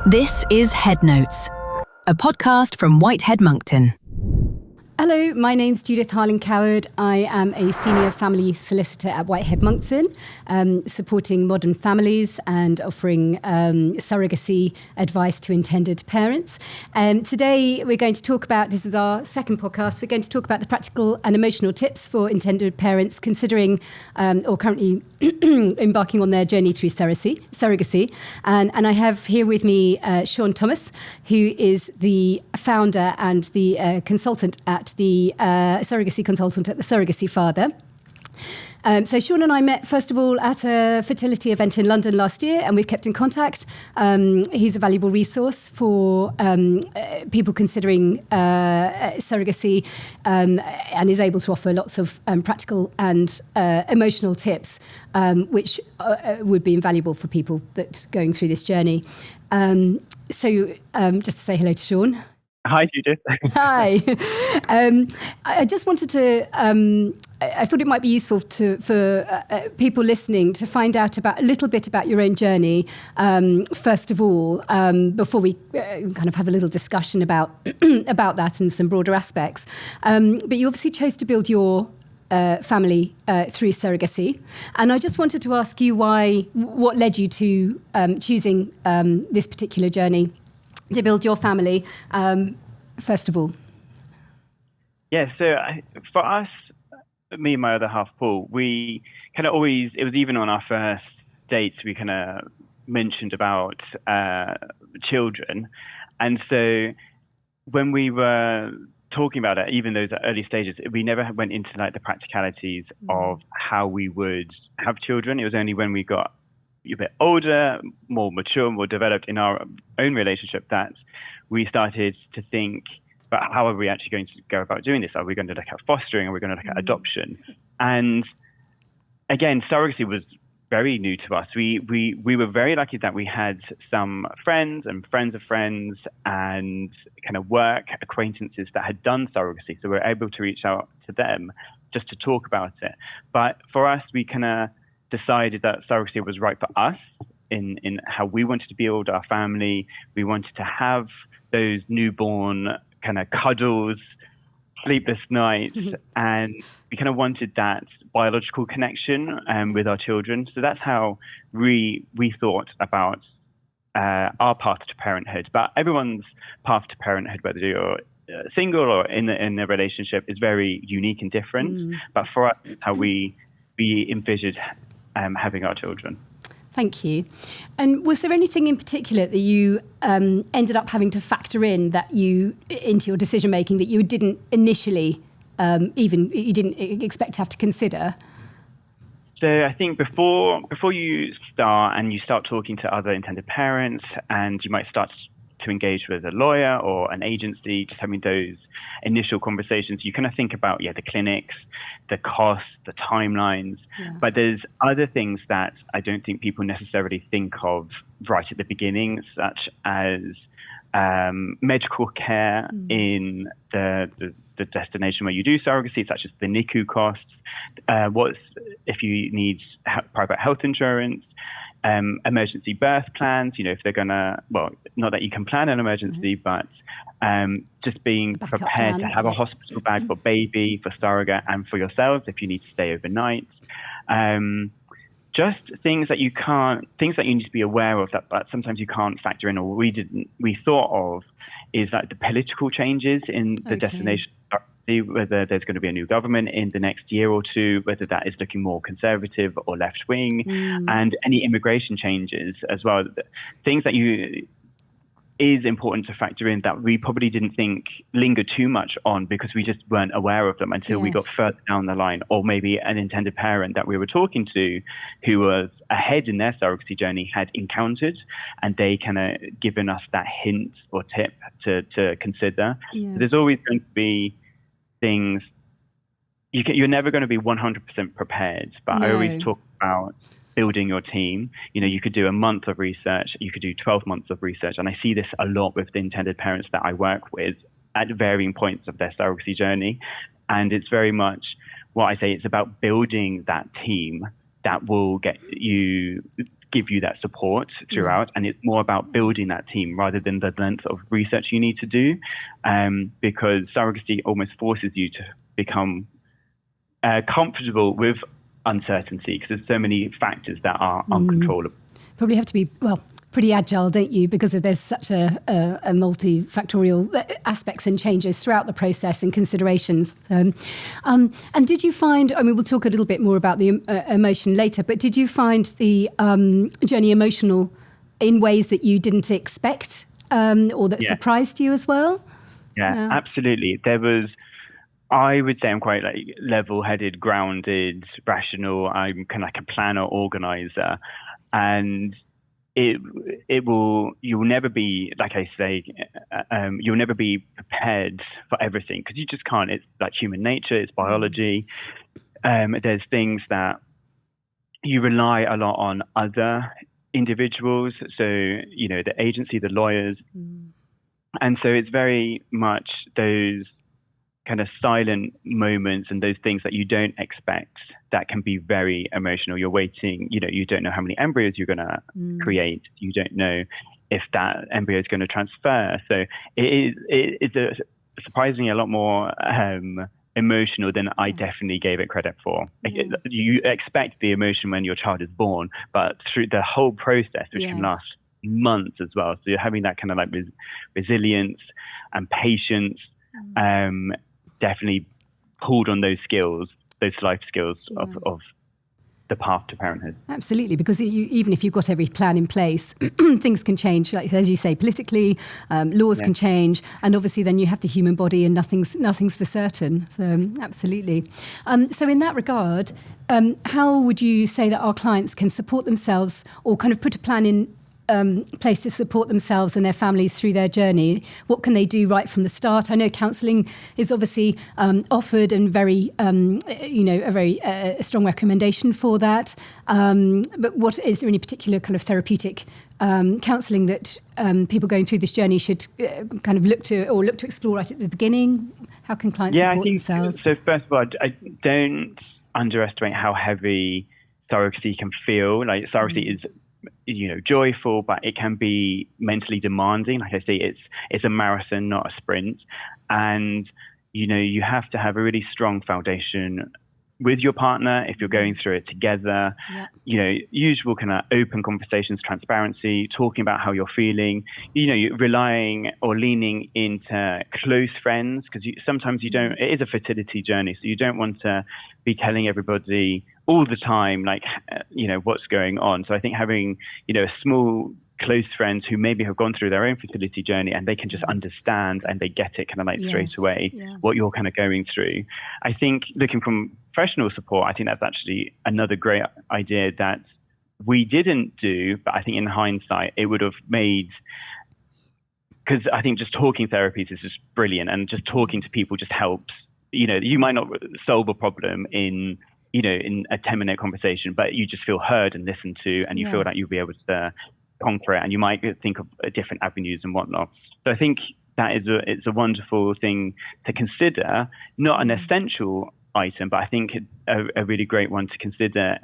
This is Head Notes, a podcast from Whitehead Monckton. Hello, my name's Judith Harling-Coward. I am a senior family solicitor at Whitehead Monckton, supporting modern families and offering surrogacy advice to intended parents. Today we're going to talk about, this is our second podcast, we're going to talk about the practical and emotional tips for intended parents considering or currently embarking on their journey through surrogacy. And I have here with me Shaun Thomas, who is the founder and the consultant at the surrogacy consultant at the Surrogacy Father. So Shaun and I met, first of all, at a fertility event in London last year, and we've kept in contact. He's a valuable resource for people considering surrogacy and is able to offer lots of practical and emotional tips, which would be invaluable for people that are going through this journey. So just to say hello to Shaun. Hi, Judith. Hi. I just wanted to, I thought it might be useful for people listening to find out a little bit about your own journey, first of all, before we kind of have a little discussion about that and some broader aspects. But you obviously chose to build your family through surrogacy. And I just wanted to ask you what led you to choosing this particular journey to build your family, first of all? Yeah, so for us, me and my other half, Paul, we kind of always, it was even on our first dates, we kind of mentioned about children. And so when we were talking about it, even those early stages, we never went into like the practicalities of how we would have children. It was only when we got a bit older, more mature, more developed in our own relationship that we started to think about how are we actually going to go about doing this? Are we going to look at fostering? Are we going to look at adoption? And again, surrogacy was very new to us. We were very lucky that we had some friends and friends of friends and kind of work acquaintances that had done surrogacy. So we were able to reach out to them just to talk about it. But for us, we kind of decided that surrogacy was right for us in how we wanted to build our family. We wanted to have those newborn kind of cuddles, sleepless nights, and we kind of wanted that biological connection with our children. So that's how we thought about our path to parenthood. But everyone's path to parenthood, whether you're single or in a relationship, is very unique and different. But for us, how we envisioned having our children. Thank you. And was there anything in particular that you ended up having to factor into your decision making that you didn't initially you didn't expect to have to consider? So I think before you start talking to other intended parents, and you might start to engage with a lawyer or an agency, just having those initial conversations, you kind of think about the clinics, the costs, the timelines, but there's other things that I don't think people necessarily think of right at the beginning, such as medical care in the destination where you do surrogacy, such as the NICU costs, if you need private health insurance, emergency birth plans, if they're not that you can plan an emergency, but just being prepared to have a hospital bag for baby, for surrogate, and for yourselves if you need to stay overnight. Just things that you need to be aware of that sometimes you can't factor in, or we thought of, is like the political changes in the destination, whether there's going to be a new government in the next year or two, whether that is looking more conservative or left wing, and any immigration changes as well. Things that is important to factor in that we probably didn't linger too much on because we just weren't aware of them until we got further down the line, or maybe an intended parent that we were talking to who was ahead in their surrogacy journey had encountered, and they kind of given us that hint or tip to consider. So there's always going to be things, you're never going to be 100% prepared, but I always talk about building your team. You could do a month of research, you could do 12 months of research. And I see this a lot with the intended parents that I work with at varying points of their surrogacy journey. And it's very much what I say, it's about building that team that will get you give you that support throughout, and it's more about building that team rather than the length of research you need to do, because surrogacy almost forces you to become comfortable with uncertainty, because there's so many factors that are uncontrollable. Probably have to be, pretty agile, don't you? Because there's such a multifactorial aspects and changes throughout the process and considerations. And did you find, we'll talk a little bit more about the emotion later, but did you find the journey emotional in ways that you didn't expect or that surprised you as well? Yeah, absolutely. There was, I would say I'm quite level-headed, grounded, rational. I'm kind of like a planner, organizer. And you'll never be, like I say, you'll never be prepared for everything, because you just can't. It's like human nature, it's biology. There's things that you rely a lot on other individuals. So, the agency, the lawyers. And so it's very much those kind of silent moments and those things that you don't expect that can be very emotional. You're waiting, you don't know how many embryos you're going to create. You don't know if that embryo is going to transfer. So it's surprisingly a lot more emotional than I definitely gave it credit for. You expect the emotion when your child is born, but through the whole process, which can last months as well. So you're having that kind of like resilience and patience, definitely pulled on those skills, those life skills of the path to parenthood. Absolutely, because even if you've got every plan in place, things can change, like as you say, politically, laws can change, and obviously then you have the human body and nothing's for certain. So absolutely. So in that regard, how would you say that our clients can support themselves or kind of put a plan in place to support themselves and their families through their journey? What can they do right from the start? I know counselling is obviously offered and very, a very strong recommendation for that. But what is there any particular kind of therapeutic counselling that people going through this journey should kind of look to explore right at the beginning? How can clients support themselves? So first of all, I don't underestimate how heavy surrogacy can feel. Like surrogacy is joyful, but it can be mentally demanding. Like I say, it's a marathon, not a sprint. And, you have to have a really strong foundation with your partner if you're going through it together. Usual kind of open conversations, transparency, talking about how you're feeling, you're relying or leaning into close friends, because sometimes it is a fertility journey. So you don't want to be telling everybody all the time, what's going on. So I think having, a small close friends who maybe have gone through their own fertility journey and they can just understand and they get it kind of straight away what you're kind of going through. I think looking from professional support, I think that's actually another great idea that we didn't do, but I think in hindsight it would have made, because I think just talking therapies is just brilliant, and just talking to people just helps. You might not solve a problem in a 10-minute conversation, but you just feel heard and listened to, and you feel that you'll be able to conquer it, and you might think of different avenues and whatnot. So I think that it's a wonderful thing to consider, not an essential item, but I think a really great one to consider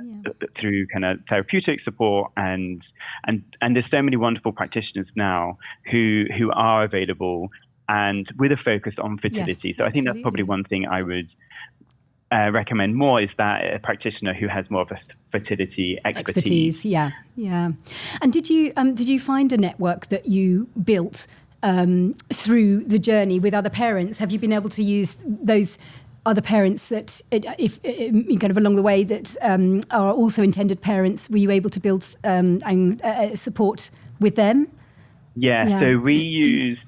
through kind of therapeutic support, and there's so many wonderful practitioners now who are available and with a focus on fertility. So I think that's probably one thing I would recommend more, is that a practitioner who has more of a fertility expertise. Yeah. And did you find a network that you built through the journey with other parents? Have you been able to use those other parents that, if kind of along the way, that are also intended parents? Were you able to build support with them? Yeah. So we used,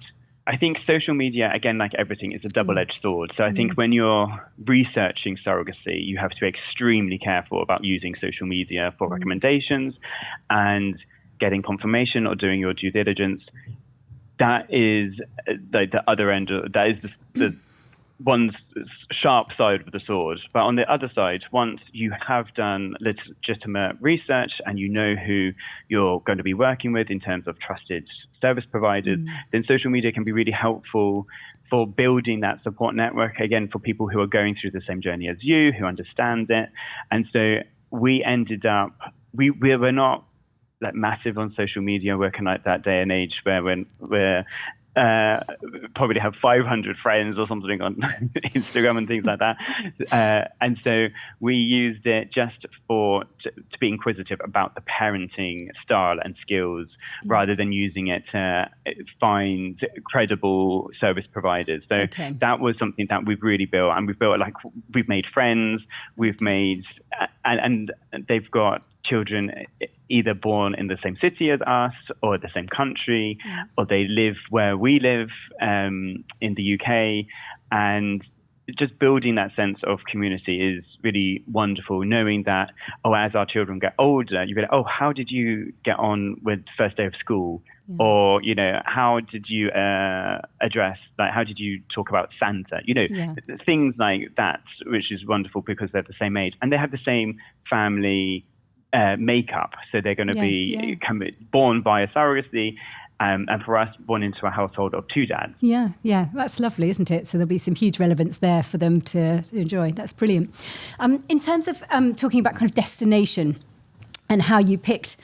I think social media, again, like everything, is a double-edged sword. So I think when you're researching surrogacy, you have to be extremely careful about using social media for recommendations and getting confirmation or doing your due diligence. That is the other end. That is the one's sharp side of the sword. But on the other side, once you have done legitimate research and you know who you're going to be working with in terms of trusted service providers, then social media can be really helpful for building that support network, again, for people who are going through the same journey as you, who understand it. And so we ended up, we were not like massive on social media. We're kind of like that day and age where we're probably have 500 friends or something on Instagram and things like that. And so we used it just to be inquisitive about the parenting style and skills, rather than using it to find credible service providers. So that was something that we've really built, and we've built, like, we've made friends, we've made, and they've got children either born in the same city as us or the same country, or they live where we live in the UK. And just building that sense of community is really wonderful, knowing that, as our children get older, you go, how did you get on with first day of school? Or, how did you address, like, how did you talk about Santa? Things like that, which is wonderful because they're the same age and they have the same family makeup. So they're going to be born via surrogacy, and for us, born into a household of two dads. Yeah, that's lovely, isn't it? So there'll be some huge relevance there for them to enjoy. That's brilliant. In terms of talking about kind of destination and how you picked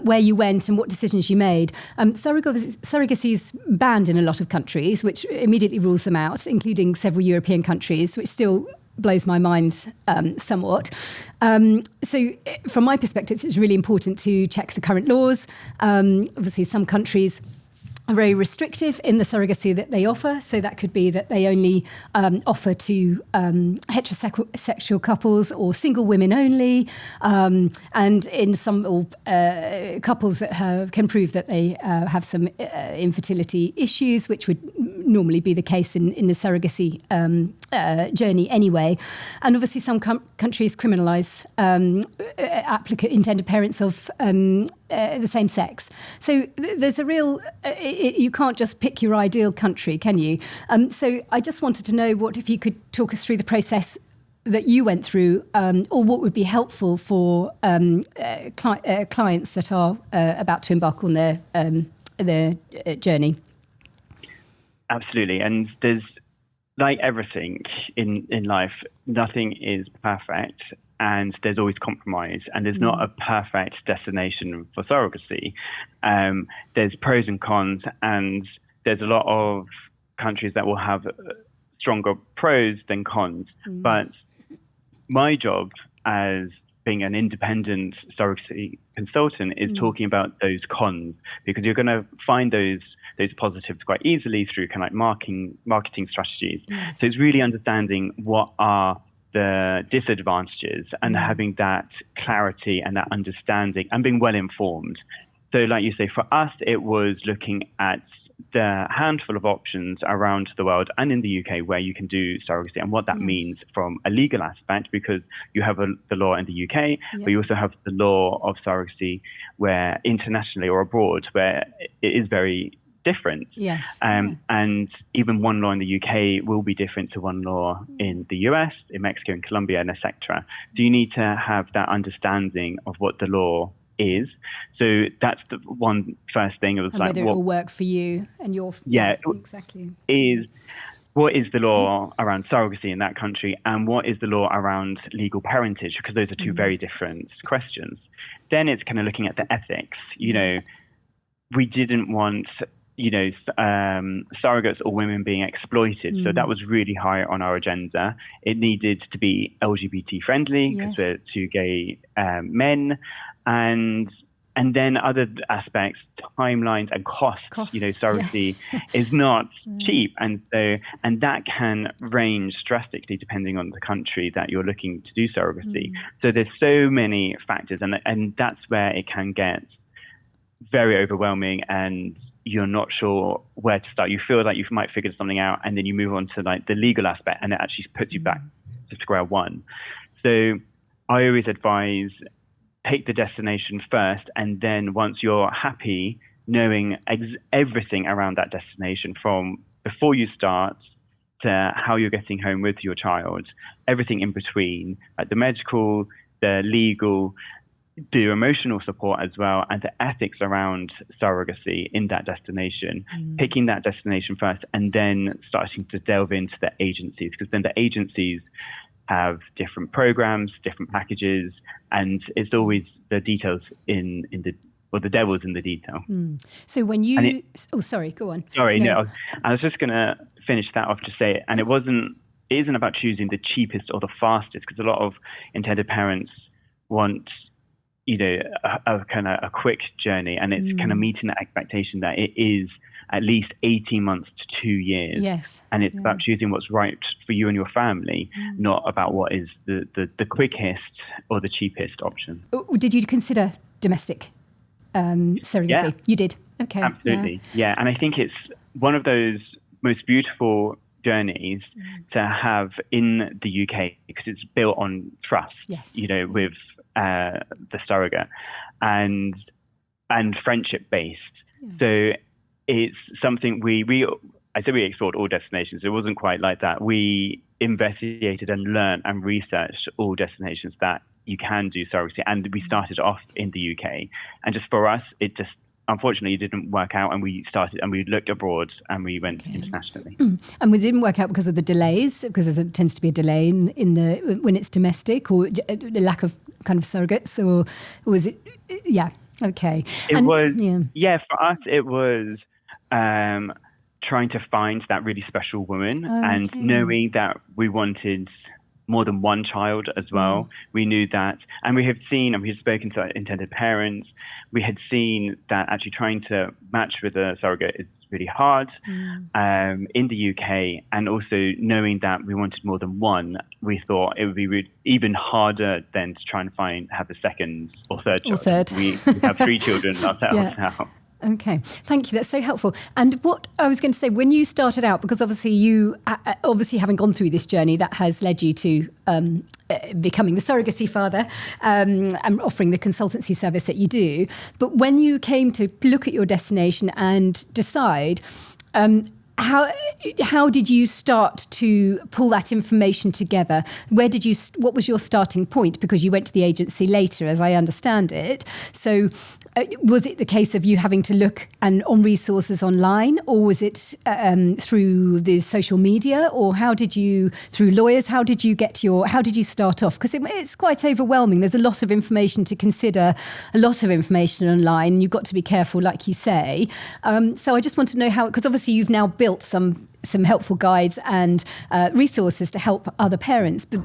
where you went and what decisions you made, surrogacy is banned in a lot of countries, which immediately rules them out, including several European countries, which still blows my mind somewhat. So from my perspective, it's really important to check the current laws. Obviously, some countries are very restrictive in the surrogacy that they offer. So that could be that they only offer to heterosexual couples or single women only. And in some couples that can prove that they have some infertility issues, which would normally be the case in the surrogacy journey anyway. And obviously some countries criminalise intended parents of the same sex. So there's a real, you can't just pick your ideal country, can you? So I just wanted to know if you could talk us through the process that you went through, or what would be helpful for clients that are about to embark on their journey. Absolutely. And there's, like everything in life, nothing is perfect, and there's always compromise, and there's not a perfect destination for surrogacy. There's pros and cons, and there's a lot of countries that will have stronger pros than cons. But my job as being an independent surrogacy consultant is talking about those cons, because you're going to find those positives quite easily through kind of like marketing strategies. Yes. So it's really understanding what are the disadvantages and having that clarity and that understanding and being well informed. So like you say, for us, it was looking at the handful of options around the world and in the UK where you can do surrogacy and what that means from a legal aspect, because you have the law in the UK, but you also have the law of surrogacy where internationally or abroad where it is very different. Yes. And even one law in the UK will be different to one law in the US, in Mexico, in Colombia, and etc. So you need to have that understanding of what the law is. So that's the one first thing. It was and like, whether it will work for you and your exactly. What is the law around surrogacy in that country, and what is the law around legal parentage? Because those are two very different questions. Then it's kind of looking at the ethics. We didn't want surrogates or women being exploited. So that was really high on our agenda. It needed to be LGBT friendly because we're two gay men, and then other aspects, timelines and costs. Surrogacy is not cheap, and that can range drastically depending on the country that you're looking to do surrogacy. So there's so many factors, and that's where it can get very overwhelming, and you're not sure where to start. You feel like you might figure something out, and then you move on to like the legal aspect, and it actually puts you back to square one. So I always advise, take the destination first, and then once you're happy, knowing everything around that destination, from before you start to how you're getting home with your child, everything in between, like the medical, the legal, the emotional support as well, and the ethics around surrogacy in that destination, picking that destination first, and then starting to delve into the agencies, because then the agencies have different programs, different packages, and it's always the details in the or the devil's in the detail. So when you, sorry, go on. Sorry, no, I was just going to finish that off to say, and it isn't about choosing the cheapest or the fastest, because a lot of intended parents want, a kind of a quick journey, and it's kind of meeting that expectation that it is at least 18 months to 2 years. Yes. And it's about choosing what's right for you and your family, not about what is the quickest or the cheapest option. Did you consider domestic surrogacy? Yeah. You did? Okay. Absolutely. Yeah. And I think it's one of those most beautiful journeys to have in the UK, because it's built on trust, with the surrogate and friendship based. So it's something I said we explored all destinations. It wasn't quite like that. We investigated and learned and researched all destinations that you can do surrogacy. And we started off in the UK. And just for us, it just unfortunately didn't work out. And we looked abroad and we went internationally. And it didn't work out because of the delays, because there tends to be a delay in the when it's domestic, or the lack of kind of surrogates, or was it? Yeah. Okay. For us, it was trying to find that really special woman, and knowing that we wanted more than one child as well. We knew that, and we had spoken to intended parents. We had seen that actually trying to match with a surrogate is really hard in the UK, and also knowing that we wanted more than one, we thought it would be even harder than to try and have a second or third child. We have 3 children ourselves now. Okay, thank you. That's so helpful. And what I was going to say, when you started out, because obviously you, having gone through this journey that has led you to becoming the surrogacy father and offering the consultancy service that you do, but when you came to look at your destination and decide, how did you start to pull that information together? What was your starting point? Because you went to the agency later, as I understand it. So was it the case of you having to look on resources online, or was it through the social media, or through lawyers? How did you start off? Because it's quite overwhelming. There's a lot of information to consider, a lot of information online. You've got to be careful, like you say. So I just want to know how, because obviously you've now built some helpful guides and resources to help other parents, but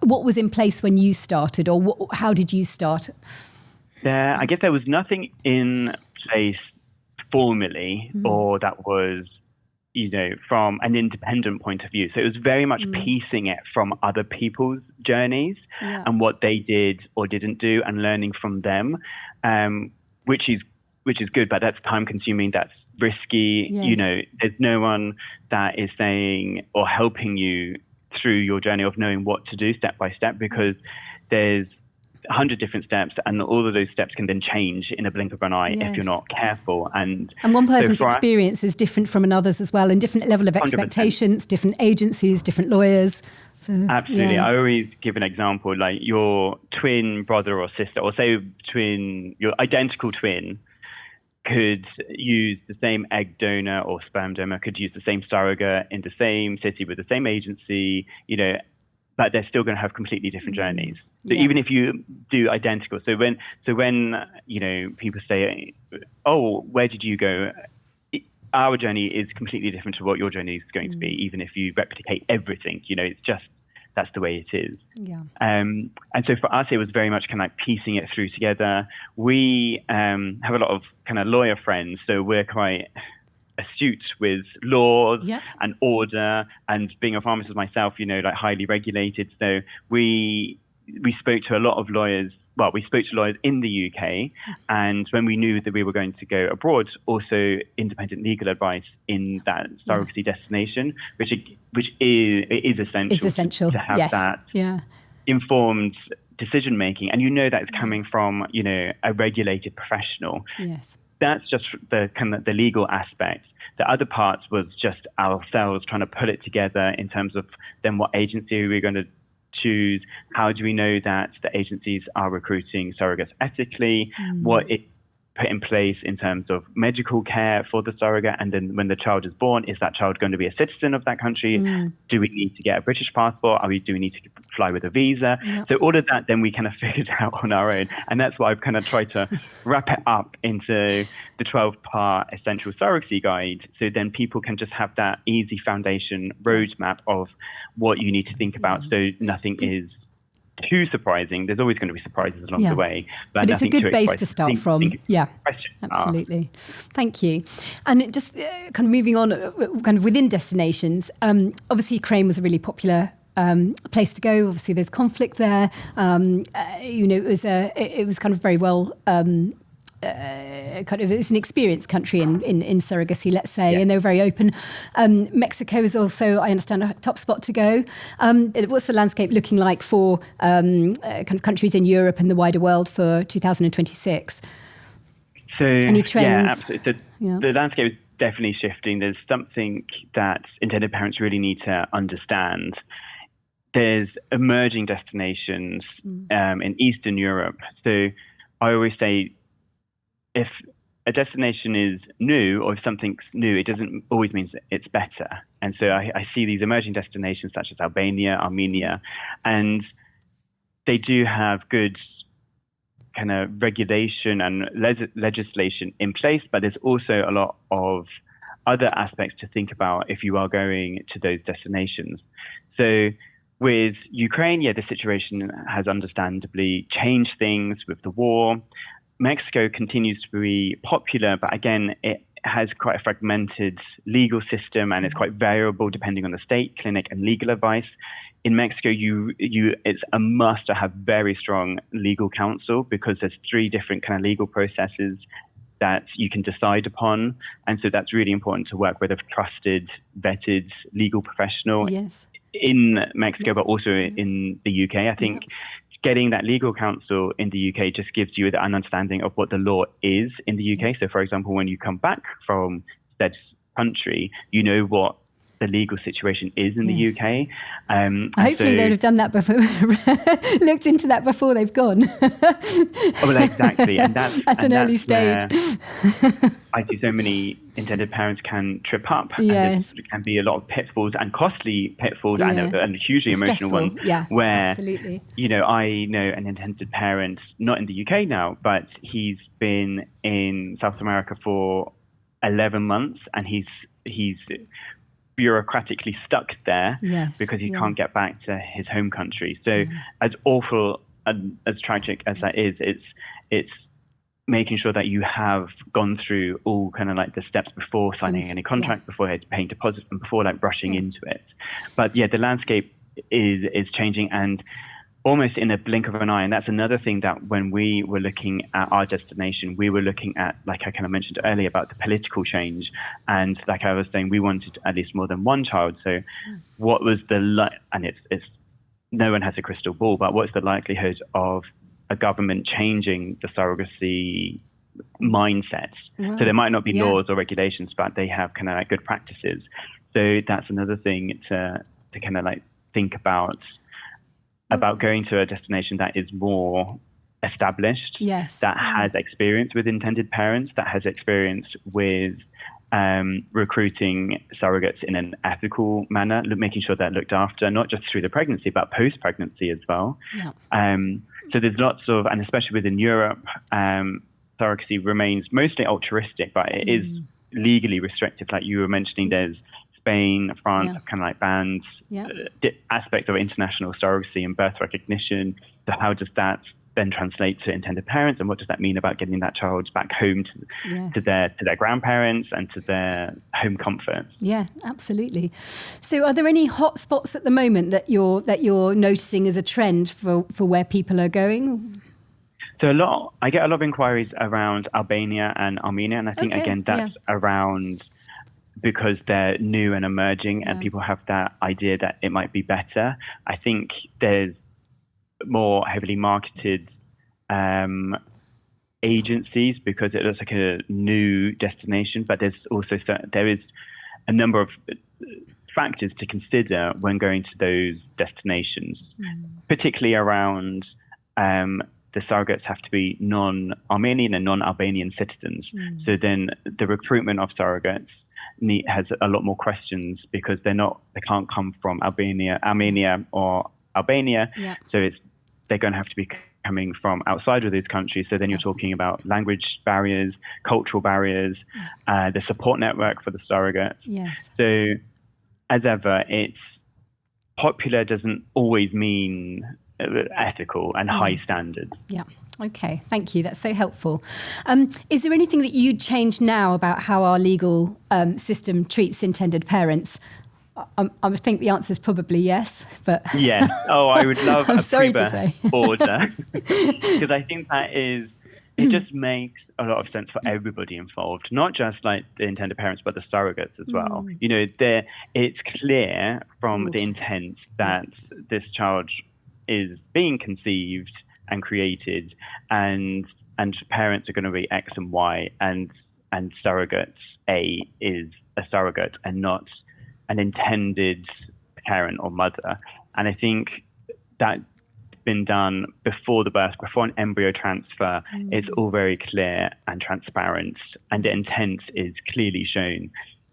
what was in place when you started, or how did you start? I guess there was nothing in place formally, or that was, from an independent point of view. So it was very much piecing it from other people's journeys and what they did or didn't do, and learning from them, which is good, but that's time consuming. That's risky. Yes. There's no one that is saying or helping you through your journey of knowing what to do step by step, because there's 100 different steps, and all of those steps can then change in a blink of an eye if you're not careful. And one person's experience is different from another's as well, and different level of expectations, 100%. Different agencies, different lawyers. So, absolutely. I always give an example, like your twin brother or sister, or say your identical twin could use the same egg donor or sperm donor, could use the same surrogate in the same city with the same agency, but they're still going to have completely different journeys. So even if you do identical, so when people say, "Oh, where did you go?" Our journey is completely different to what your journey is going to be, even if you replicate everything. It's just that's the way it is. Yeah. And so for us, it was very much kind of like piecing it through together. We have a lot of kind of lawyer friends, so we're quite astute with laws and order, and being a pharmacist myself, like highly regulated. So we spoke to a lot of lawyers. Well, we spoke to lawyers in the UK, and when we knew that we were going to go abroad, also independent legal advice in that surrogacy destination, which is essential to have that informed decision making, and that it's coming from a regulated professional. Yes. That's just the kind of the legal aspect. The other part was just ourselves trying to put it together in terms of then what agency we're going to choose. How do we know that the agencies are recruiting surrogates ethically? What it put in place in terms of medical care for the surrogate, and then when the child is born, is that child going to be a citizen of that country? Do we need to get a British passport? Do we need to fly with a visa. Yeah. So all of that, then we kind of figured out on our own. And that's why I've kind of tried to wrap it up into the 12-part essential surrogacy guide. So then people can just have that easy foundation roadmap of what you need to think about. So nothing is too surprising. There's always going to be surprises along the way, but it's a good base to start from. Absolutely. Thank you. And it just kind of moving on, kind of within destinations. Obviously, Ukraine was a really popular place to go. Obviously, there's conflict there. It was kind of very well. It's an experienced country in surrogacy, let's say, and they were very open. Mexico is also, I understand, a top spot to go. What's the landscape looking like for kind of countries in Europe and the wider world for 2026? So, any trends? Yeah, absolutely. The landscape is definitely shifting. There's something that intended parents really need to understand. There's emerging destinations in Eastern Europe. So I always say, if a destination is new or if something's new, it doesn't always mean it's better. And so I see these emerging destinations such as Albania, Armenia, and they do have good kind of regulation and legislation in place, but there's also a lot of other aspects to think about if you are going to those destinations. So with Ukraine, the situation has understandably changed things with the war. Mexico continues to be popular, but again, it has quite a fragmented legal system and it's quite variable depending on the state, clinic, and legal advice. In Mexico, it's a must to have very strong legal counsel because there's 3 different kind of legal processes that you can decide upon. And so that's really important to work with a trusted, vetted legal professional in Mexico, but also in the UK. I think getting that legal counsel in the UK just gives you an understanding of what the law is in the UK. So, for example, when you come back from said country, you know what the legal situation is in the UK. Hopefully they'd have done that before, looked into that before they've gone. Well, exactly. And that's at an early stage. I see so many intended parents can trip up. Yes. And there can be a lot of pitfalls and costly pitfalls and hugely emotional ones. Yeah, where, absolutely. I know an intended parent, not in the UK now, but he's been in South America for 11 months and he's bureaucratically stuck there because he can't get back to his home country. So as awful and as tragic as that is, it's making sure that you have gone through all kind of like the steps before signing any contract, before paying deposits, and before like rushing into it. But the landscape is changing and almost in a blink of an eye. And that's another thing that when we were looking at our destination, we were looking at, like I kind of mentioned earlier, about the political change. And like I was saying, we wanted at least more than one child. So what was and it's no one has a crystal ball, but what's the likelihood of a government changing the surrogacy mindset? So there might not be laws or regulations, but they have kind of like good practices. So that's another thing to kind of like think about going to a destination that is more established, that has experience with intended parents, that has experience with recruiting surrogates in an ethical manner, making sure they're looked after, not just through the pregnancy, but post-pregnancy as well. So there's lots of, and especially within Europe, surrogacy remains mostly altruistic, but it is legally restrictive. Like you were mentioning, there's Spain, France have kind of like banned aspects of international surrogacy and birth recognition. So how does that then translate to intended parents, and what does that mean about getting that child back home to their grandparents and to their home comfort? Yeah, absolutely. So are there any hot spots at the moment that you're noticing as a trend for where people are going? So I get a lot of inquiries around Albania and Armenia, and I think again that's around because they're new and emerging and people have that idea that it might be better. I think there's more heavily marketed agencies because it looks like a new destination, but there is a number of factors to consider when going to those destinations, particularly around the surrogates have to be non-Armenian and non-Albanian citizens. So then the recruitment of surrogates has a lot more questions because they can't come from Armenia or Albania. Yeah. So they're going to have to be coming from outside of those countries. So then you're talking about language barriers, cultural barriers, the support network for the surrogates. Yes. So as ever, it's popular doesn't always mean ethical and high standards. Yeah. Okay. Thank you. That's so helpful. Is there anything that you'd change now about how our legal system treats intended parents? I would think the answer is probably yes, but yes. Oh, I would love I'm a sorry to pre-birth say. order, because I think it just makes a lot of sense for everybody involved, not just like the intended parents, but the surrogates as well. You know, it's clear from the intent that this child is being conceived and created, and parents are going to be X and Y, and surrogate A is a surrogate and not an intended parent or mother. And I think that's been done before the birth, before an embryo transfer. It's all very clear and transparent, and the intent is clearly shown.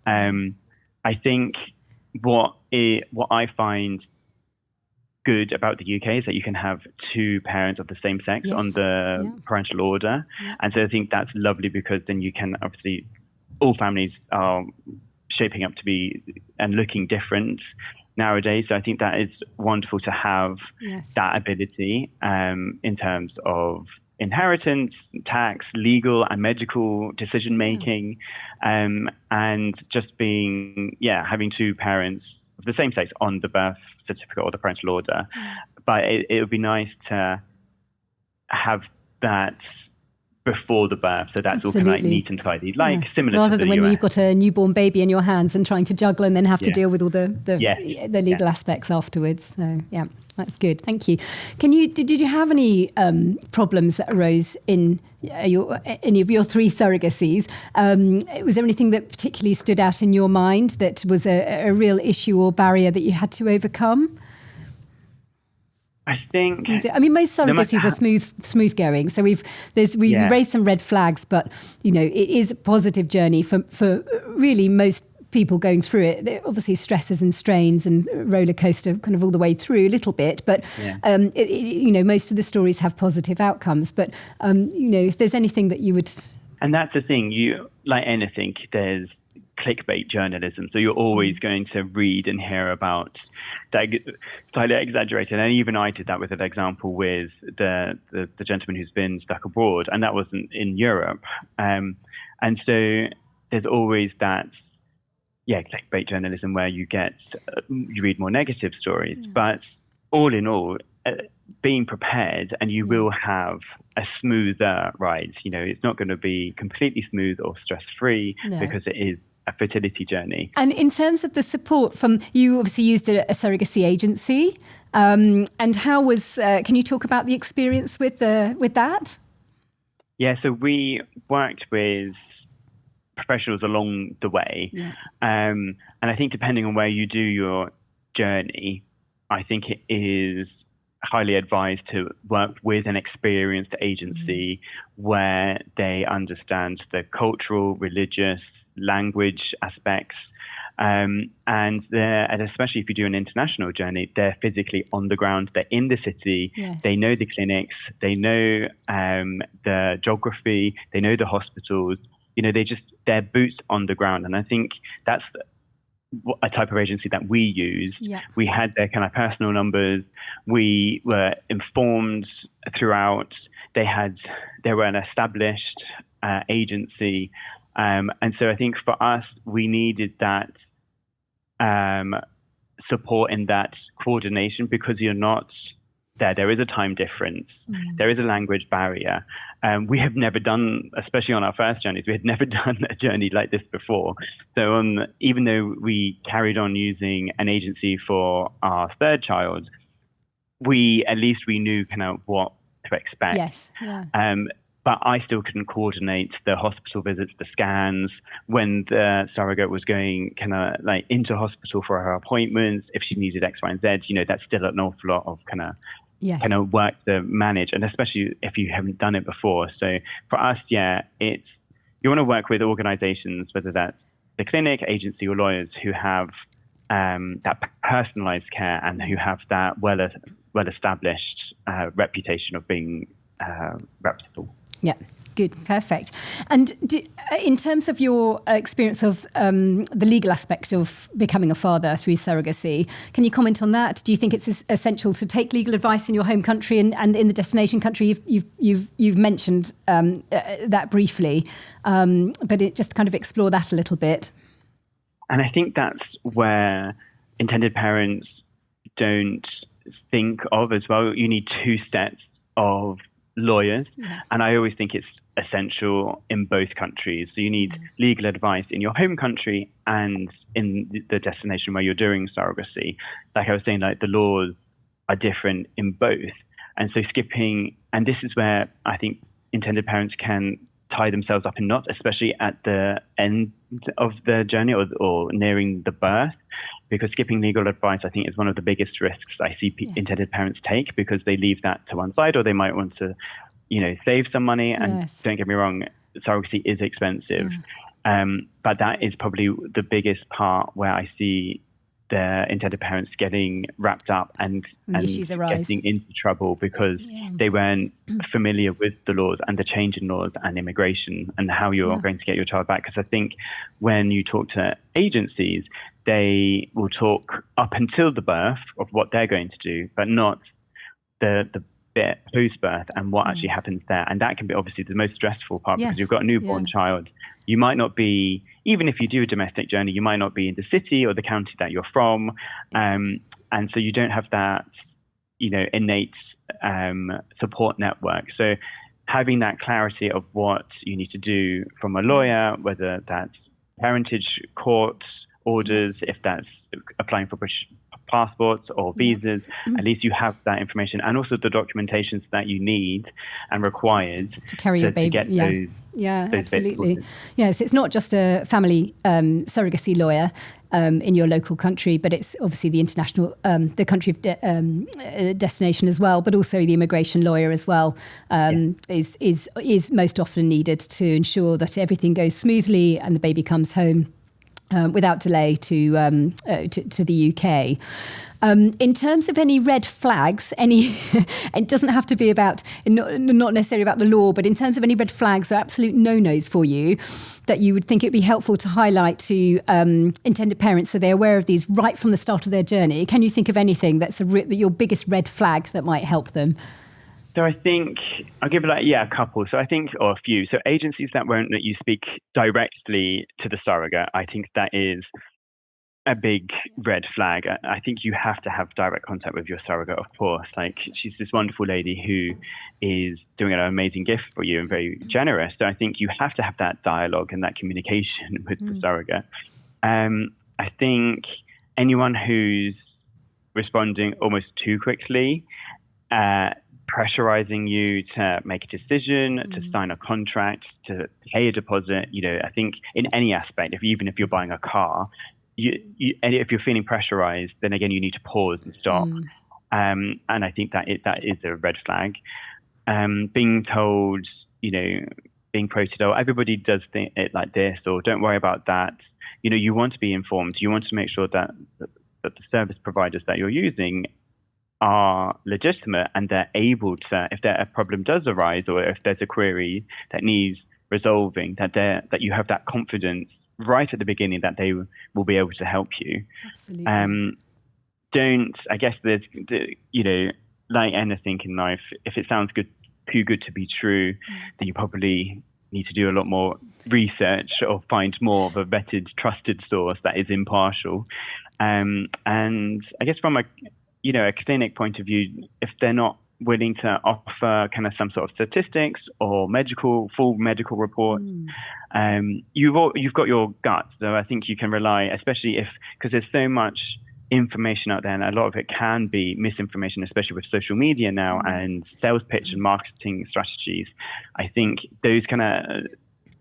I think what I find good about the UK is that you can have two parents of the same sex on the parental order. And so I think that's lovely, because then you can obviously, all families are shaping up to be and looking different nowadays. So I think that is wonderful to have that ability in terms of inheritance, tax, legal and medical decision making, and just being, having two parents of the same sex on the birth certificate or the parental order. But it would be nice to have that before the birth, so that's all kind of like neat and tidy, like similar rather to the than when US. you've got a newborn baby in your hands and trying to juggle and then have to deal with all the legal aspects afterwards. So that's good. Thank you. Did you have any problems that arose in any of your three surrogacies? Was there anything that particularly stood out in your mind that was a real issue or barrier that you had to overcome? I think. Most surrogacies are smooth going. So we've raised some red flags, but it is a positive journey for really most people going through it. There are obviously stresses and strains and roller coaster kind of all the way through a little bit, but most of the stories have positive outcomes. But if there's anything that you would, and that's the thing, you like anything, there's clickbait journalism, so you're always going to read and hear about that slightly exaggerated. And even I did that with an example with the gentleman who's been stuck abroad, and that wasn't in Europe. And so there's always that clickbait journalism where you read more negative stories. But all in all, being prepared, and you will have a smoother ride. It's not going to be completely smooth or stress-free, because it is a fertility journey. And in terms of the support you obviously used a surrogacy agency, and how was, can you talk about the experience with that? Yeah, so we worked with professionals along the way. And I think depending on where you do your journey, I think it is highly advised to work with an experienced agency where they understand the cultural, religious, language aspects, and especially if you do an international journey, they're physically on the ground, they're in the city, they know the clinics, they know the geography, they know the hospitals, they're boots on the ground. And I think that's a type of agency that we use. We had their kind of personal numbers, we were informed throughout, they were an established agency. And so I think for us, we needed that support in that coordination, because you're not there. There is a time difference. There is a language barrier. We have never done, especially on our first journeys, we had never done a journey like this before. So even though we carried on using an agency for our third child, at least we knew kind of what to expect. But I still couldn't coordinate the hospital visits, the scans, when the surrogate was going kind of like into hospital for her appointments, if she needed X, Y, and Z. That's still an awful lot of kind of work to manage, and especially if you haven't done it before. So for us, you want to work with organizations, whether that's the clinic, agency, or lawyers who have that personalized care and who have that well-established reputation of being reputable. Yeah, good, perfect. And in terms of your experience of the legal aspect of becoming a father through surrogacy, can you comment on that? Do you think it's essential to take legal advice in your home country and in the destination country? You've mentioned that briefly, but just kind of explore that a little bit. And I think that's where intended parents don't think of as well. You need two sets of lawyers, and I always think it's essential in both countries. So you need legal advice in your home country and in the destination where you're doing surrogacy. Like I was saying, like the laws are different in both, and so skipping, and this is where I think intended parents can tie themselves up in knots, especially at the end of the journey or nearing the birth, because skipping legal advice, I think, is one of the biggest risks I see intended parents take, because they leave that to one side, or they might want to, save some money. And don't get me wrong, surrogacy is expensive. But that is probably the biggest part where I see the intended parents getting wrapped up and getting into trouble because they weren't familiar with the laws and the change in laws and immigration and how you're going to get your child back. Because I think when you talk to agencies, they will talk up until the birth of what they're going to do, but not the bit post-birth and what actually happens there. And that can be obviously the most stressful part, because you've got a newborn child. You might not be, even if you do a domestic journey, you might not be in the city or the county that you're from. And so you don't have that, innate support network. So having that clarity of what you need to do from a lawyer, whether that's parentage court orders, if that's applying for British passports or visas, at least you have that information, and also the documentations that you need and required to carry your baby. To get those absolutely. Yes, it's not just a family surrogacy lawyer in your local country, but it's obviously the international, the country of destination as well, but also the immigration lawyer as well is most often needed to ensure that everything goes smoothly and the baby comes home without delay to the UK. In terms of any red flags, it doesn't have to be about, not necessarily about the law, but in terms of any red flags or absolute no-nos for you that you would think it would be helpful to highlight to intended parents so they're aware of these right from the start of their journey, can you think of anything that's your biggest red flag that might help them? So I think I'll give it a couple. So I think, or a few. So agencies that won't let you speak directly to the surrogate, I think that is a big red flag. I think you have to have direct contact with your surrogate, of course. Like, she's this wonderful lady who is doing an amazing gift for you and very generous. So I think you have to have that dialogue and that communication with the surrogate. I think anyone who's responding almost too quickly, pressurizing you to make a decision, to sign a contract, to pay a deposit. I think in any aspect, even if you're buying a car, if you're feeling pressurized, then again, you need to pause and stop. And I think that is a red flag. Being told, being quoted, oh, everybody does it like this, or don't worry about that. You want to be informed. You want to make sure that the service providers that you're using are legitimate and they're able to, if a problem does arise or if there's a query that needs resolving, that you have that confidence right at the beginning that they will be able to help you. Absolutely. I guess there's, like anything in life, if it sounds too good to be true, then you probably need to do a lot more research or find more of a vetted, trusted source that is impartial. And I guess from a clinic point of view, if they're not willing to offer kind of some sort of statistics or full medical report, you've got your gut. So I think you can rely, especially because there's so much information out there, and a lot of it can be misinformation, especially with social media now and sales pitch and marketing strategies. I think those kind of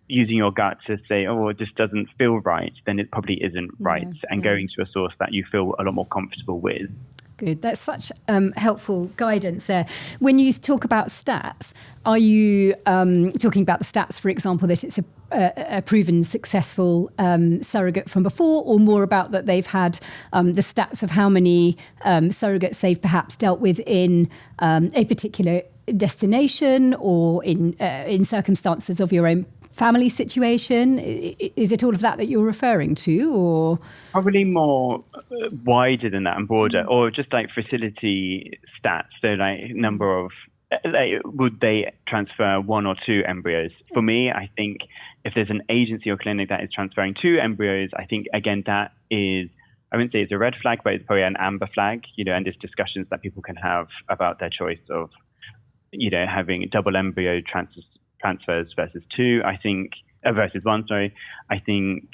using your gut to say, oh, it just doesn't feel right, then it probably isn't right, and going to a source that you feel a lot more comfortable with. Good. That's such helpful guidance there. When you talk about stats, are you talking about the stats, for example, that it's a proven successful surrogate from before, or more about that they've had the stats of how many surrogates they've perhaps dealt with in a particular destination or in circumstances of your own family situation? Is it all of that you're referring to, or probably more wider than that and broader, or just like fertility stats? So like number of, like, would they transfer 1 or 2 embryos? For me, I think if there's an agency or clinic that is transferring 2 embryos, I think again that is, I wouldn't say it's a red flag, but it's probably an amber flag. And there's discussions that people can have about their choice of having double embryo transfers versus 2, I think, versus 1, sorry. I think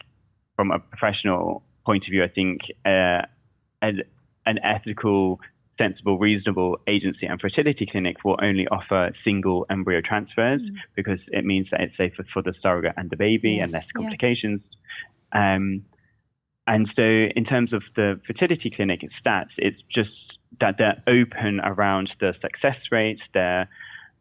from a professional point of view, I think an ethical, sensible, reasonable agency and fertility clinic will only offer single embryo transfers because it means that it's safer for the surrogate and the baby and less complications. And so in terms of the fertility clinic stats, it's just that they're open around the success rates, their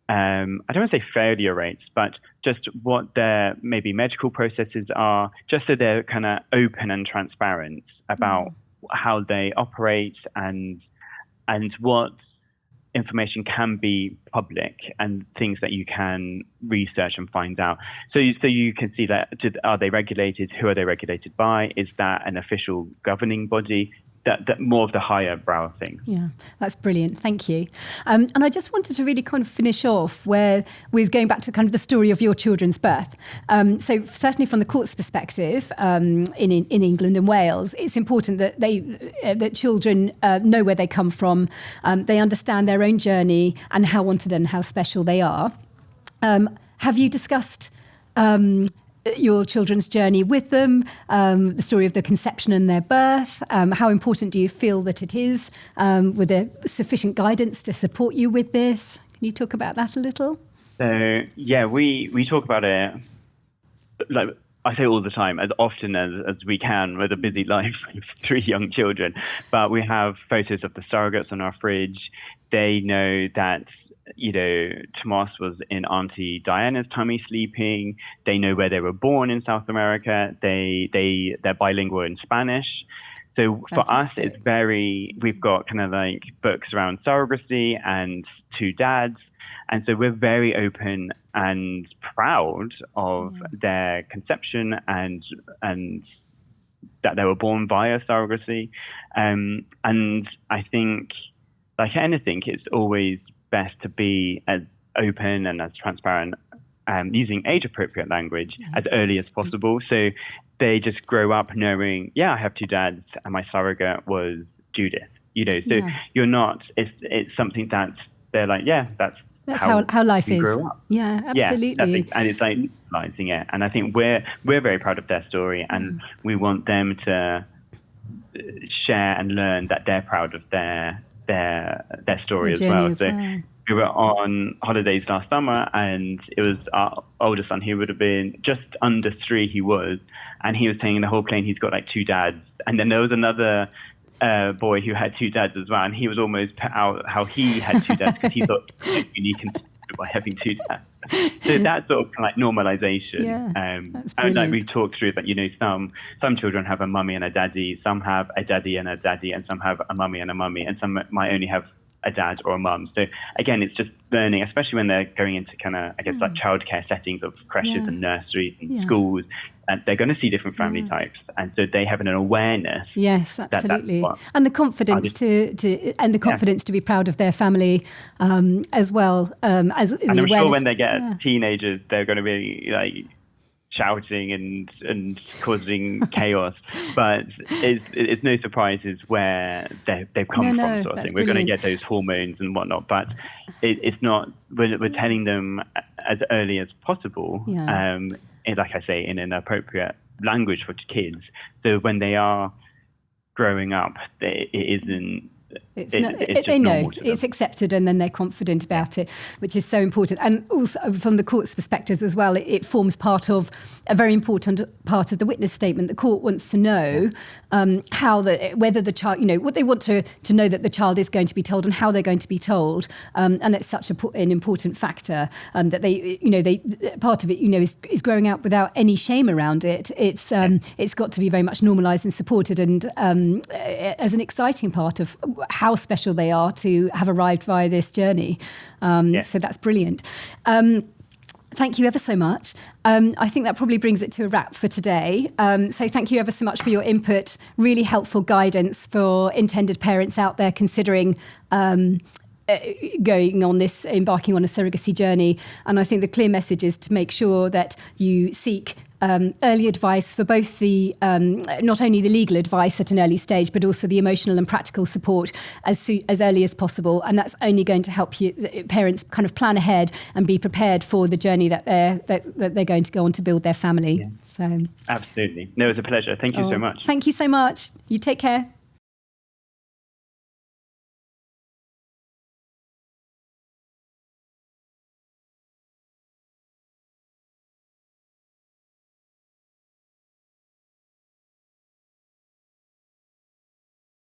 I don't want to say failure rates, but just what their maybe medical processes are, just so they're kind of open and transparent about how they operate and what information can be public and things that you can research and find out. So you can see that, are they regulated? Who are they regulated by? Is that an official governing body? That more of the higher brow thing. Yeah, that's brilliant. Thank you. And I just wanted to really kind of finish off with going back to kind of the story of your children's birth. So certainly from the court's perspective, in England and Wales, it's important that that children know where they come from. They understand their own journey and how wanted and how special they are. Have you discussed your children's journey with them, the story of the conception and their birth? How important do you feel that it is, with sufficient guidance to support you with this? Can you talk about that a little? So, yeah, we talk about it, like I say all the time, as often as we can with a busy life with 3 young children. But we have photos of the surrogates on our fridge. They know that Tomas was in Auntie Diana's tummy sleeping. They know where they were born in South America. They're bilingual in Spanish. So for us, it's we've got kind of like books around surrogacy and 2 dads. And so we're very open and proud of their conception and that they were born via surrogacy. And I think, like anything, it's always best to be as open and as transparent, using age-appropriate language as early as possible. So they just grow up knowing, I have 2 dads and my surrogate was Judith. So you're not, it's something that they're like, that's how life is. Grow up. Yeah, absolutely. Yeah, and it's like normalizing it. And I think we're very proud of their story, and we want them to share and learn that they're proud of their story as well. So we were on holidays last summer, and it was our older son. He would have been just under 3. He was, and he was saying in the whole plane he's got like 2 dads. And then there was another boy who had 2 dads as well, and he was almost put out how he had 2 dads because he thought he was unique by having 2 dads. So that's sort of like normalization. That's brilliant. And like we talked through that, some children have a mummy and a daddy, some have a daddy and a daddy, and some have a mummy and a mummy, and some might only have a dad or a mum. So again, it's just learning, especially when they're going into kind of, I guess, like childcare settings of creches and nurseries and schools, and they're going to see different family types, and so they have an awareness. Yes, absolutely, and the confidence to be proud of their family, as well. And I'm sure when they get teenagers, they're going to be like shouting and causing chaos, but it's no surprises where they've come from, sort of thing. We're going to get those hormones and whatnot, but it's not. We're telling them as early as possible. Like I say, in an appropriate language for kids. So when they are growing up, it isn't They know it's accepted, and then they're confident about it, which is so important. And also from the court's perspective as well, it forms part of a very important part of the witness statement. The court wants to know whether the child, what they want to know that the child is going to be told and how they're going to be told, and that's such an important factor that they part of it is growing up without any shame around it. It's got to be very much normalised and supported, and as an exciting part of how special they are to have arrived via this journey. So that's brilliant. Thank you ever so much. I think that probably brings it to a wrap for today. So thank you ever so much for your input. Really helpful guidance for intended parents out there considering embarking on a surrogacy journey. And I think the clear message is to make sure that you seek early advice for both the not only the legal advice at an early stage, but also the emotional and practical support as early as possible. And that's only going to help parents kind of plan ahead and be prepared for the journey that they're going to go on to build their family. Yeah. So absolutely. No, it was a pleasure. Thank you so much. Thank you so much. You take care.